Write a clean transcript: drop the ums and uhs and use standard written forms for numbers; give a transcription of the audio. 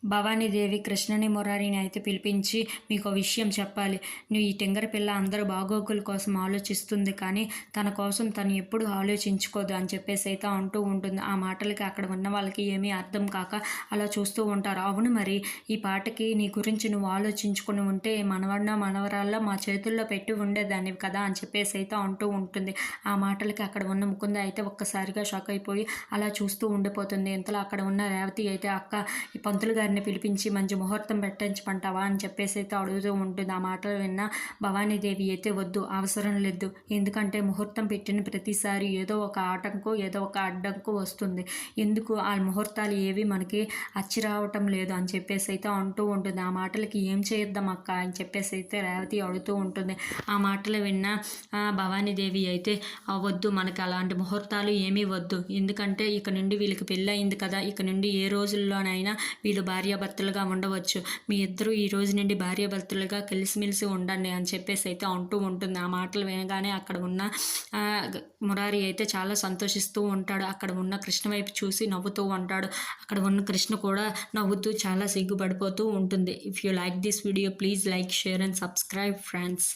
భవానీదేవి కృష్ణని మురారిని అయితే పిలిపించి, మీకు విషయం చెప్పాలి. నువ్వు ఈ టింగర పిల్ల అందరూ బాగోగుల కోసం ఆలోచిస్తుంది, కానీ తన కోసం తను ఎప్పుడు ఆలోచించుకోదు అని చెప్పేసి అయితే అంటూ ఉంటుంది. ఆ మాటలకి అక్కడ ఉన్న వాళ్ళకి ఏమీ అర్థం కాక అలా చూస్తూ ఉంటారు. అవును, మరి ఈ పాటకి నీ గురించి నువ్వు ఆలోచించుకుని ఉంటే మనవడిన మనవరాల్లో మా చేతుల్లో పెట్టి ఉండేదాన్ని కదా అని చెప్పేసి అయితే అంటూ ఉంటుంది. ఆ మాటలకి అక్కడ ఉన్న ముకుంద అయితే ఒక్కసారిగా షాక్ అయిపోయి అలా చూస్తూ ఉండిపోతుంది. ఇంతలో అక్కడ ఉన్న రేవతి అయితే, అక్క, ఈ పంతులు గారిని పిలిపించి మంచి ముహూర్తం పెట్టించమంటావా అని చెప్పేసి అయితే అడుగుతూ ఉంటుంది. ఆ మాటలు విన్న భవానీదేవి అయితే, వద్దు, అవసరం లేదు, ఎందుకంటే ముహూర్తం పెట్టిన ప్రతిసారి ఏదో ఒక ఆటంకం ఏదో ఒక అడ్డంకు వస్తుంది, ఎందుకు ఆ ముహూర్తాలు ఏవి మనకి అచ్చి రావటం లేదు అని చెప్పేసి అయితే అంటూ ఉంటుంది. ఆ మాటలకి ఏం చేద్దాం అక్క అని చెప్పేసి అయితే రేవతి అడుగుతూ ఉంటుంది. ఆ మాటలు విన్న భవానీదేవి అయితే, వద్దు, మనకి అలాంటి ముహూర్తాలు ఏమీ వద్దు, ఎందుకంటే ఇక నుండి వీళ్ళకి పెళ్ళి అయింది కదా, ఇక నుండి ఏ రోజుల్లోనైనా వీళ్ళు భార్యాభర్తలుగా ఉండవచ్చు, మీ ఇద్దరు ఈ రోజు నుండి భార్యాభర్తలుగా కలిసిమెలిసి ఉండండి అని చెప్పేసి అయితే అంటూ ఉంటుంది. ఆ మాటలు వినగానే అక్కడ ఉన్న మురారి అయితే చాలా సంతోషిస్తూ ఉంటాడు. అక్కడ ఉన్న కృష్ణ వైపు చూసి నవ్వుతూ ఉంటాడు. అక్కడ ఉన్న కృష్ణ కూడా నవ్వుతూ చాలా సిగ్గుపడిపోతూ ఉంటుంది. If you like this video, please like, share and subscribe friends.